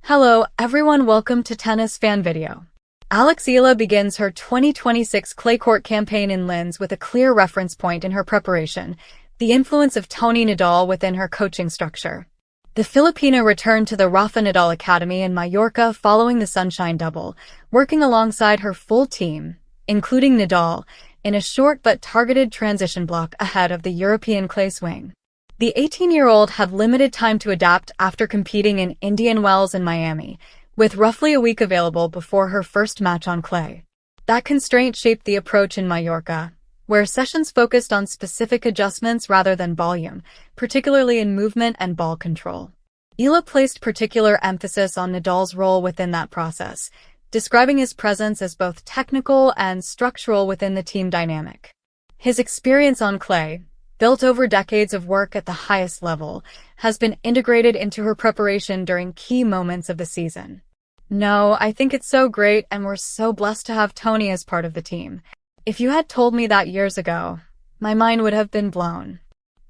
Hello, everyone. Welcome to Tennis Fan Video. Alexandra Eala begins her 2026 clay court campaign in Linz with a clear reference point in her preparation, the influence of Toni Nadal within her coaching structure. The Filipina returned to the Rafael Nadal Academy in Mallorca following the Sunshine Double, working alongside her full team, including Nadal, in a short but targeted transition block ahead of the European clay swing. The 18-year-old had limited time to adapt after competing in Indian Wells and Miami, with roughly a week available before her first match on clay. That constraint shaped the approach in Mallorca, where sessions focused on specific adjustments rather than volume, particularly in movement and ball control. Eala placed particular emphasis on Nadal's role within that process, describing his presence as both technical and structural within the team dynamic. His experience on clay, built over decades of work at the highest level, has been integrated into her preparation during key moments of the season. No, I think it's so great and we're so blessed to have Toni as part of the team. If you had told me that years ago, my mind would have been blown.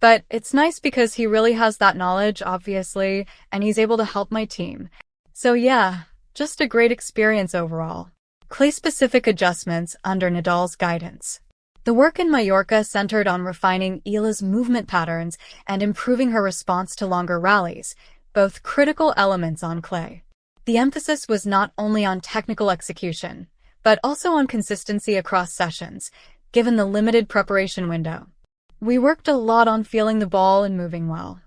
But it's nice because he really has that knowledge, obviously, and he's able to help my team. So yeah, just a great experience overall. Clay-specific adjustments under Nadal's guidance. The work in Mallorca centered on refining Eala's movement patterns and improving her response to longer rallies, both critical elements on clay. The emphasis was not only on technical execution, but also on consistency across sessions, given the limited preparation window. We worked a lot on feeling the ball and moving well.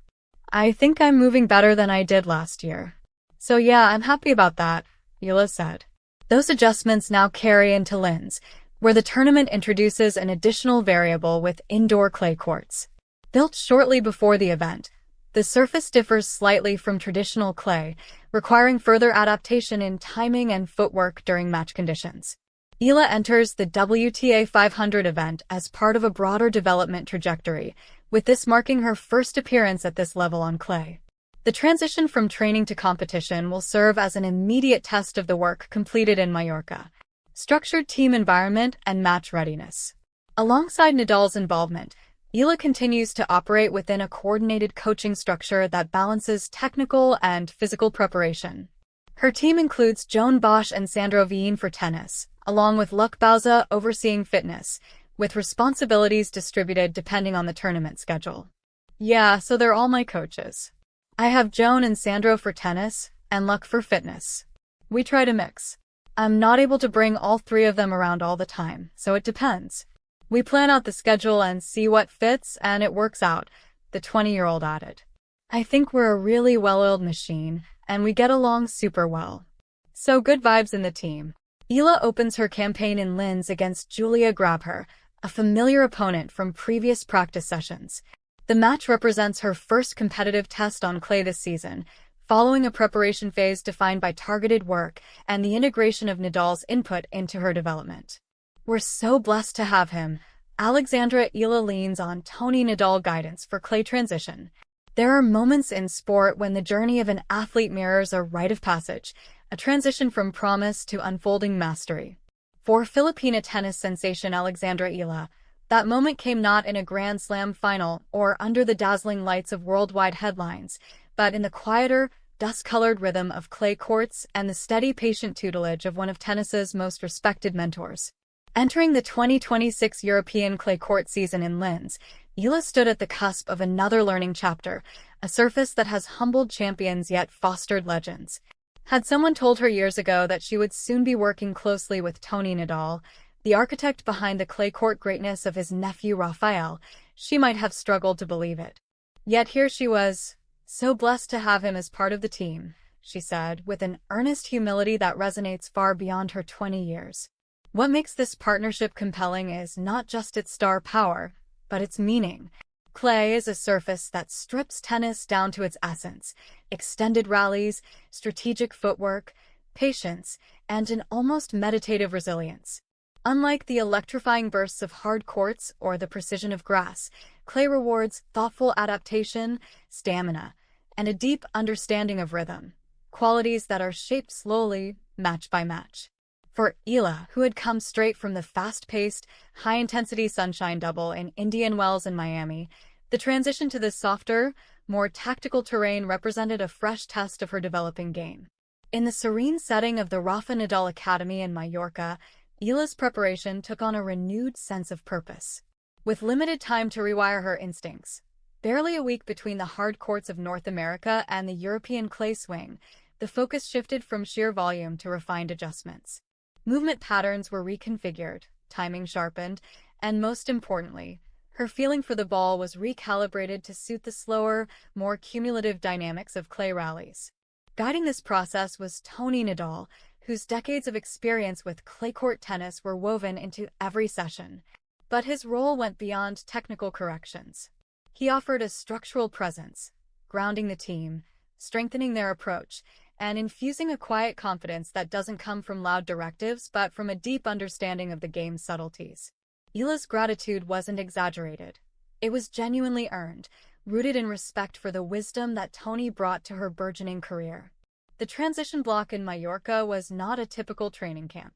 I think I'm moving better than I did last year. So yeah, I'm happy about that, Eala said. Those adjustments now carry into Linz, where the tournament introduces an additional variable with indoor clay courts. Built shortly before the event, the surface differs slightly from traditional clay, requiring further adaptation in timing and footwork during match conditions. Eala enters the WTA 500 event as part of a broader development trajectory, with this marking her first appearance at this level on clay. The transition from training to competition will serve as an immediate test of the work completed in Mallorca. Structured team environment and match readiness. Alongside Nadal's involvement, Eala continues to operate within a coordinated coaching structure that balances technical and physical preparation. Her team includes Joan Bosch and Sandro Veen for tennis, along with Luc Bauza overseeing fitness, with responsibilities distributed depending on the tournament schedule. Yeah, so they're all my coaches. I have Joan and Sandro for tennis, and Luc for fitness. We try to mix. I'm not able to bring all three of them around all the time, so it depends. We plan out the schedule and see what fits, and it works out, the 20-year-old added. I think we're a really well-oiled machine, and we get along super well. So good vibes in the team. Eala opens her campaign in Linz against Julia Grabher, a familiar opponent from previous practice sessions. The match represents her first competitive test on clay this season, following a preparation phase defined by targeted work and the integration of Nadal's input into her development. We're so blessed to have him. Alexandra Eala leans on Toni Nadal guidance for clay transition. There are moments in sport when the journey of an athlete mirrors a rite of passage, a transition from promise to unfolding mastery. For Filipina tennis sensation Alexandra Eala, that moment came not in a Grand Slam final or under the dazzling lights of worldwide headlines, but in the quieter, dust-colored rhythm of clay courts and the steady, patient tutelage of one of tennis's most respected mentors. Entering the 2026 European clay court season in Linz, Eala stood at the cusp of another learning chapter, a surface that has humbled champions yet fostered legends. Had someone told her years ago that she would soon be working closely with Toni Nadal, the architect behind the clay court greatness of his nephew Rafael, she might have struggled to believe it. Yet here she was, so blessed to have him as part of the team, she said, with an earnest humility that resonates far beyond her 20 years. What makes this partnership compelling is not just its star power, but its meaning. Clay is a surface that strips tennis down to its essence: extended rallies, strategic footwork, patience, and an almost meditative resilience. Unlike the electrifying bursts of hard courts or the precision of grass, clay rewards thoughtful adaptation, stamina, and a deep understanding of rhythm, qualities that are shaped slowly, match by match. For Eala, who had come straight from the fast-paced, high-intensity Sunshine Double in Indian Wells and Miami, the transition to this softer, more tactical terrain represented a fresh test of her developing game. In the serene setting of the Rafa Nadal Academy in Mallorca, Eala's preparation took on a renewed sense of purpose. With limited time to rewire her instincts, barely a week between the hard courts of North America and the European clay swing, the focus shifted from sheer volume to refined adjustments. Movement patterns were reconfigured, timing sharpened, and most importantly, her feeling for the ball was recalibrated to suit the slower, more cumulative dynamics of clay rallies. Guiding this process was Toni Nadal, whose decades of experience with clay court tennis were woven into every session. But his role went beyond technical corrections. He offered a structural presence, grounding the team, strengthening their approach, and infusing a quiet confidence that doesn't come from loud directives but from a deep understanding of the game's subtleties. Eala's gratitude wasn't exaggerated. It was genuinely earned, rooted in respect for the wisdom that Toni brought to her burgeoning career. The transition block in Mallorca was not a typical training camp.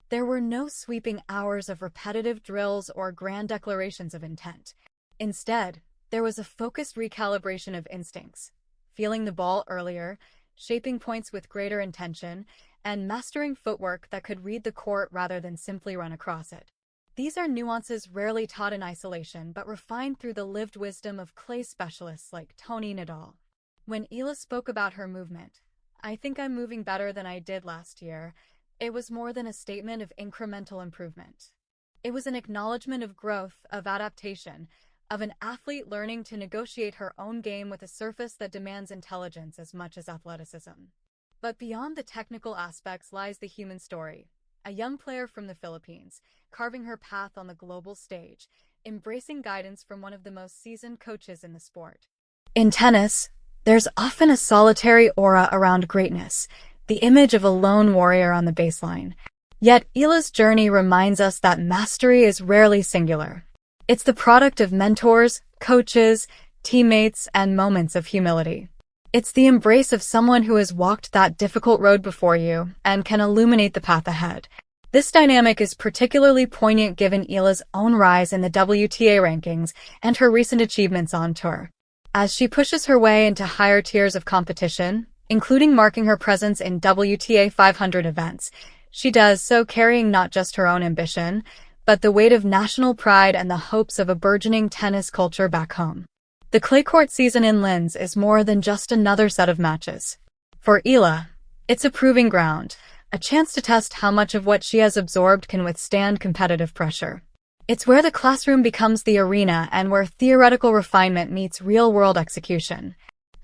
There were no sweeping hours of repetitive drills or grand declarations of intent. Instead, there was a focused recalibration of instincts, feeling the ball earlier, shaping points with greater intention, and mastering footwork that could read the court rather than simply run across it. These are nuances rarely taught in isolation but refined through the lived wisdom of clay specialists like Toni Nadal. When Eala spoke about her movement, "I think I'm moving better than I did last year," it was more than a statement of incremental improvement. It was an acknowledgement of growth, of adaptation, of an athlete learning to negotiate her own game with a surface that demands intelligence as much as athleticism. But beyond the technical aspects lies the human story. A young player from the Philippines, carving her path on the global stage, embracing guidance from one of the most seasoned coaches in the sport. In tennis, there's often a solitary aura around greatness, the image of a lone warrior on the baseline. Yet Eala's journey reminds us that mastery is rarely singular. It's the product of mentors, coaches, teammates, and moments of humility. It's the embrace of someone who has walked that difficult road before you and can illuminate the path ahead. This dynamic is particularly poignant given Eala's own rise in the WTA rankings and her recent achievements on tour. As she pushes her way into higher tiers of competition, including marking her presence in WTA 500 events, she does so carrying not just her own ambition, but the weight of national pride and the hopes of a burgeoning tennis culture back home. The clay court season in Linz is more than just another set of matches. For Eala, it's a proving ground, a chance to test how much of what she has absorbed can withstand competitive pressure. It's where the classroom becomes the arena and where theoretical refinement meets real-world execution.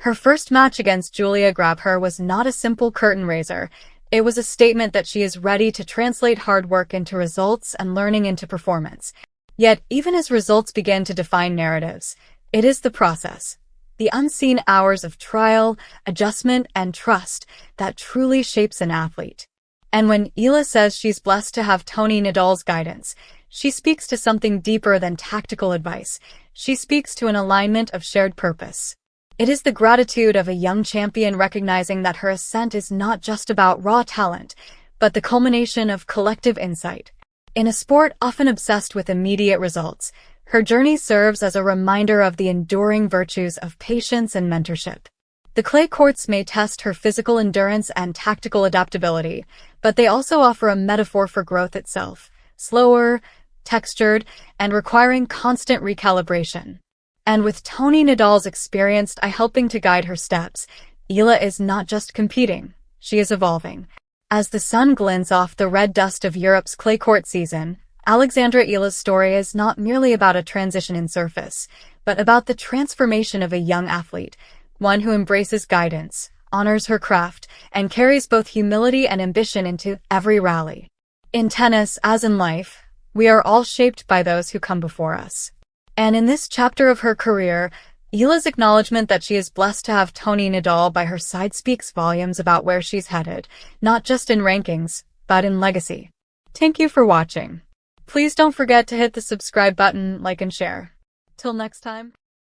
Her first match against Julia Grabher was not a simple curtain raiser. It was a statement that she is ready to translate hard work into results and learning into performance. Yet, even as results begin to define narratives, it is the process, the unseen hours of trial, adjustment, and trust that truly shapes an athlete. And when Eala says she's blessed to have Toni Nadal's guidance, she speaks to something deeper than tactical advice. She speaks to an alignment of shared purpose. It is the gratitude of a young champion recognizing that her ascent is not just about raw talent, but the culmination of collective insight. In a sport often obsessed with immediate results, her journey serves as a reminder of the enduring virtues of patience and mentorship. The clay courts may test her physical endurance and tactical adaptability, but they also offer a metaphor for growth itself, slower, textured, and requiring constant recalibration. And with Toni Nadal's experienced eye helping to guide her steps, Eala is not just competing, she is evolving. As the sun glints off the red dust of Europe's clay court season, Alexandra Eala's story is not merely about a transition in surface, but about the transformation of a young athlete, one who embraces guidance, honors her craft, and carries both humility and ambition into every rally. In tennis, as in life, we are all shaped by those who come before us. And in this chapter of her career, Eala's acknowledgement that she is blessed to have Toni Nadal by her side speaks volumes about where she's headed, not just in rankings, but in legacy. Thank you for watching. Please don't forget to hit the subscribe button, like and share. Till next time.